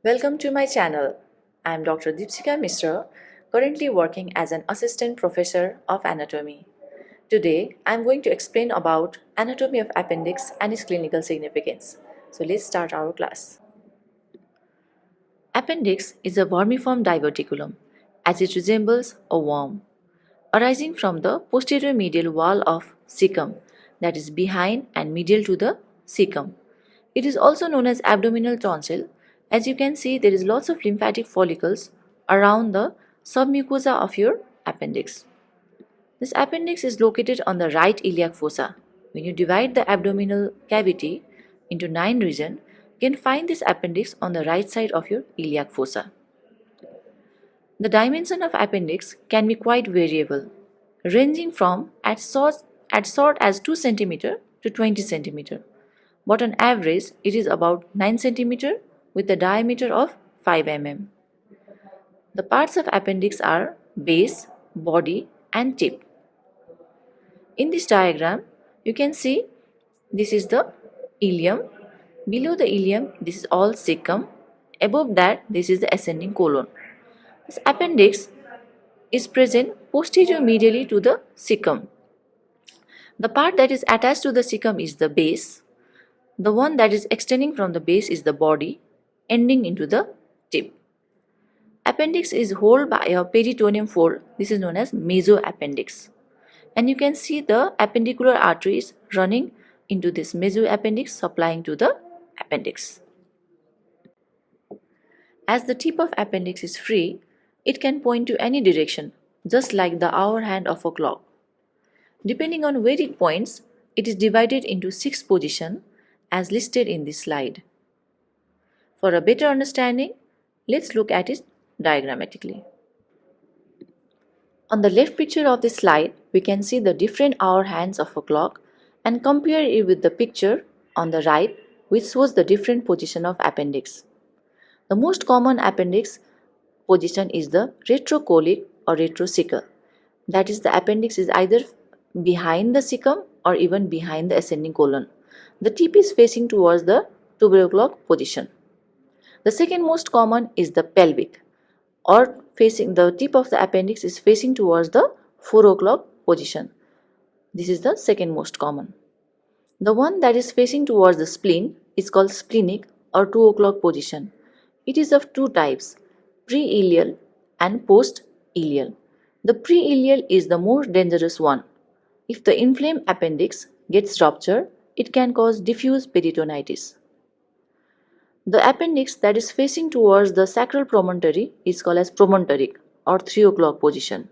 Welcome to my channel. I am Dr. Shikha Mishra, currently working as an assistant professor of anatomy. Today, I am going to explain about anatomy of appendix and its clinical significance. So let's start our class. Appendix is a vermiform diverticulum as it resembles a worm, arising from the posterior medial wall of cecum, that is behind and medial to the cecum. It is also known as abdominal tonsil. As you can see, there is lots of lymphatic follicles around the submucosa of your appendix. This appendix is located on the right iliac fossa. When you divide the abdominal cavity into 9 regions, you can find this appendix on the right side of your iliac fossa. The dimension of appendix can be quite variable, ranging from as short as 2 cm to 20 cm, but on average it is about 9 cm with a diameter of 5 mm. The parts of appendix are base, body and tip. In this diagram, you can see this is the ileum. Below the ileum, this is all cecum. Above that, this is the ascending colon. This appendix is present posterior medially to the cecum. The part that is attached to the cecum is the base. The one that is extending from the base is the body, ending into the tip. Appendix is held by a peritoneum fold. This is known as mesoappendix. And you can see the appendicular arteries running into this mesoappendix supplying to the appendix. As the tip of appendix is free, it can point to any direction, just like the hour hand of a clock. Depending on where it points, it is divided into 6 positions as listed in this slide. For a better understanding, let's look at it diagrammatically. On the left picture of this slide, we can see the different hour hands of a clock and compare it with the picture on the right, which shows the different position of appendix. The most common appendix position is the retrocolic or retrocecal. That is, the appendix is either behind the cecum or even behind the ascending colon. The tip is facing towards the tubercle position. The second most common is the pelvic, or facing the tip of the appendix is facing towards the 4 o'clock position. This is the second most common. The one that is facing towards the spleen is called splenic or 2 o'clock position. It is of 2 types, pre-ileal and post-ileal. The pre-ileal is the most dangerous one. If the inflamed appendix gets ruptured, it can cause diffuse peritonitis. The appendix that is facing towards the sacral promontory is called as promontoric or 3 o'clock position.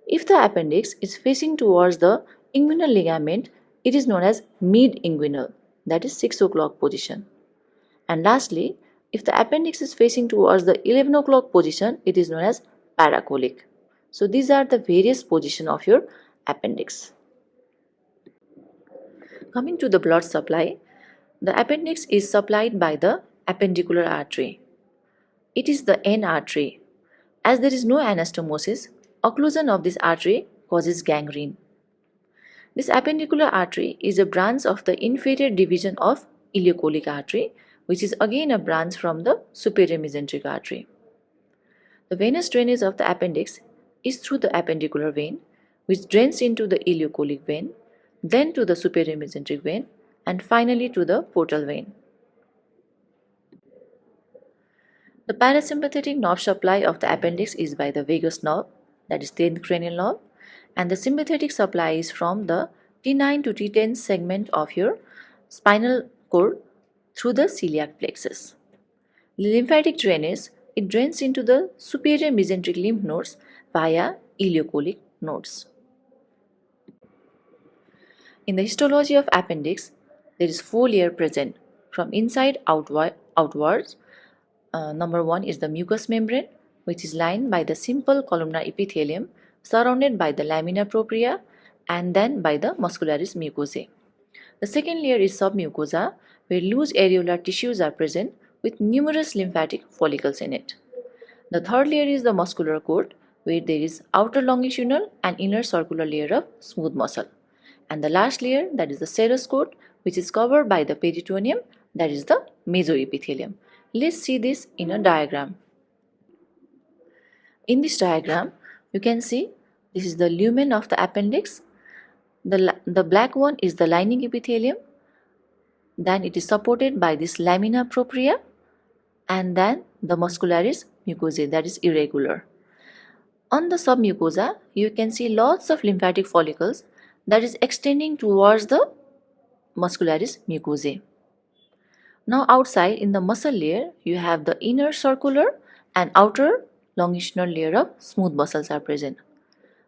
If the appendix is facing towards the inguinal ligament, it is known as mid-inguinal, that is 6 o'clock position. And lastly, if the appendix is facing towards the 11 o'clock position, it is known as paracolic. So these are the various positions of your appendix. Coming to the blood supply, the appendix is supplied by the appendicular artery. It is the end artery. As there is no anastomosis, occlusion of this artery causes gangrene. This appendicular artery is a branch of the inferior division of ileocolic artery, which is again a branch from the superior mesenteric artery. The venous drainage of the appendix is through the appendicular vein, which drains into the ileocolic vein, then to the superior mesenteric vein, and finally to the portal vein. The parasympathetic nerve supply of the appendix is by the vagus nerve, that is 10th cranial nerve, and the sympathetic supply is from the T9 to T10 segment of your spinal cord through the celiac plexus. The lymphatic drainage, it drains into the superior mesenteric lymph nodes via ileocolic nodes. In the histology of appendix, there is 4 layers present from inside outwards. Number 1 is the mucous membrane, which is lined by the simple columnar epithelium surrounded by the lamina propria and then by the muscularis mucosae. The second layer is submucosa, where loose areolar tissues are present with numerous lymphatic follicles in it. The third layer is the muscular coat, where there is outer longitudinal and inner circular layer of smooth muscle. And the last layer, that is the serous coat, which is covered by the peritoneum, that is the mesoepithelium. Let's see this in a diagram. In this diagram, you can see this is the lumen of the appendix. The black one is the lining epithelium. Then it is supported by this lamina propria, and then the muscularis mucosae, that is irregular. On the submucosa, you can see lots of lymphatic follicles that is extending towards the muscularis mucosae. Now outside in the muscle layer, you have the inner circular and outer longitudinal layer of smooth muscles are present.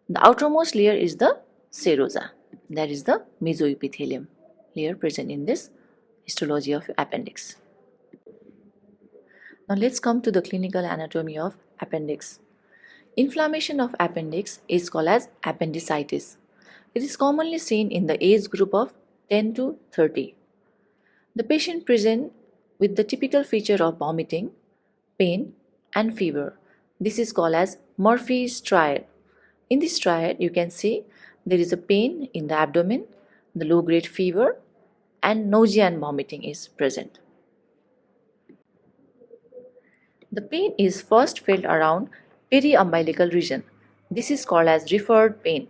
The outermost layer is the serosa, that is the mesoepithelium layer present in this histology of appendix. Now let's come to the clinical anatomy of appendix. Inflammation of appendix is called as appendicitis. It is commonly seen in the age group of 10 to 30. The patient presents with the typical feature of vomiting, pain, and fever. This is called as Murphy's triad. In this triad, you can see there is a pain in the abdomen, the low-grade fever, and nausea and vomiting is present. The pain is first felt around periumbilical region. This is called as referred pain,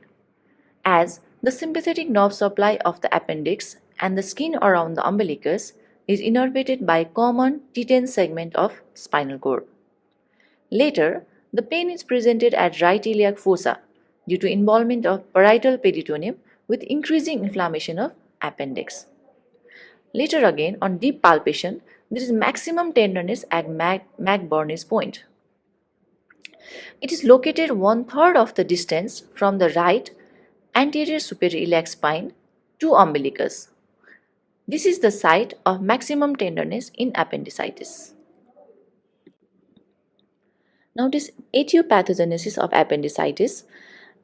as the sympathetic nerve supply of the appendix and the skin around the umbilicus is innervated by common T10 segment of spinal cord. Later, the pain is presented at right iliac fossa due to involvement of parietal peritoneum with increasing inflammation of appendix. Later again, on deep palpation, there is maximum tenderness at McBurney's point. It is located 1/3 of the distance from the right anterior superior iliac spine to umbilicus. This is the site of maximum tenderness in appendicitis. Now this etiopathogenesis of appendicitis,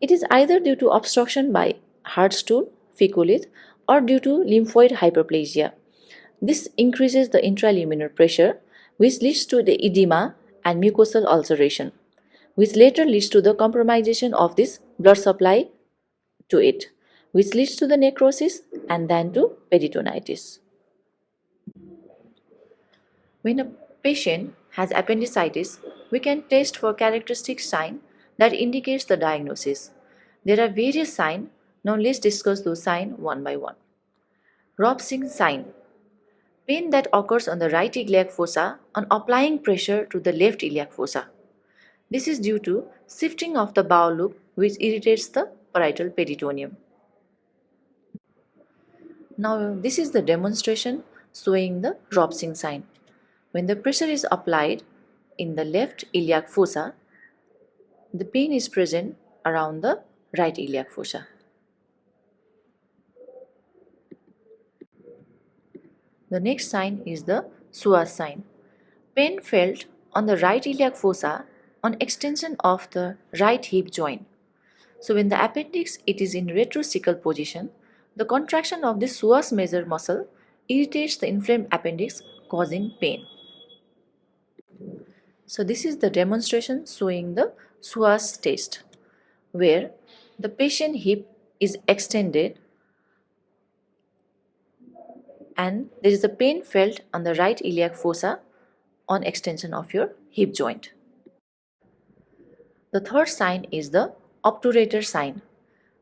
it is either due to obstruction by hard stool, fecolith, or due to lymphoid hyperplasia. This increases the intraluminal pressure, which leads to the edema and mucosal ulceration, which later leads to the compromisation of this blood supply to it, which leads to the necrosis and then to peritonitis. When a patient has appendicitis, we can test for characteristic sign that indicates the diagnosis. There are various signs. Now let's discuss those signs one by one. Robson sign. Pain that occurs on the right iliac fossa on applying pressure to the left iliac fossa. This is due to shifting of the bowel loop, which irritates the parietal peritoneum. Now this is the demonstration showing the Robson sign. When the pressure is applied in the left iliac fossa, the pain is present around the right iliac fossa. The next sign is the Suarez sign. Pain felt on the right iliac fossa on extension of the right hip joint. So when the appendix it is in retrocecal position, the contraction of the psoas major muscle irritates the inflamed appendix, causing pain. So this is the demonstration showing the psoas test, where the patient hip is extended and there is a pain felt on the right iliac fossa on extension of your hip joint. The third sign is the obturator sign.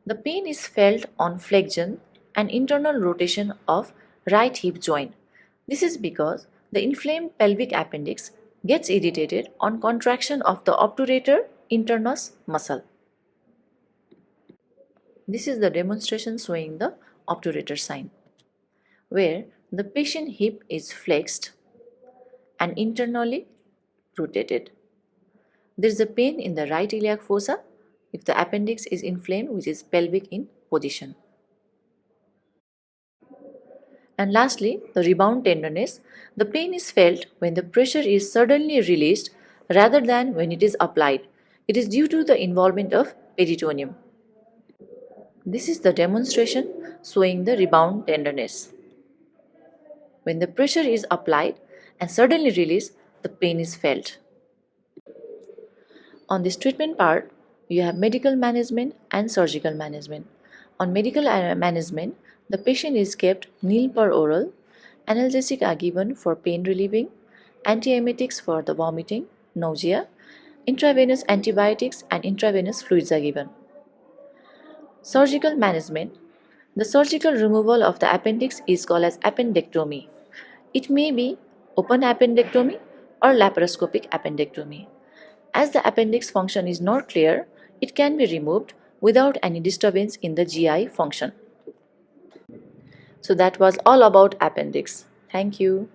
The pain is felt on flexion and internal rotation of right hip joint. This is because the inflamed pelvic appendix gets irritated on contraction of the obturator internus muscle. This is the demonstration showing the obturator sign, where the patient hip is flexed and internally rotated. There is a pain in the right iliac fossa if the appendix is inflamed, which is pelvic in position. And lastly, the rebound tenderness. The pain is felt when the pressure is suddenly released rather than when it is applied. It is due to the involvement of peritoneum. This is the demonstration showing the rebound tenderness. When the pressure is applied and suddenly released, the pain is felt. On this treatment part, you have medical management and surgical management. On medical management, the patient is kept nil per oral, analgesics are given for pain relieving, antiemetics for the vomiting, nausea, intravenous antibiotics and intravenous fluids are given. Surgical management. The surgical removal of the appendix is called as appendectomy. It may be open appendectomy or laparoscopic appendectomy. As the appendix function is not clear, it can be removed without any disturbance in the GI function. So that was all about appendix. Thank you.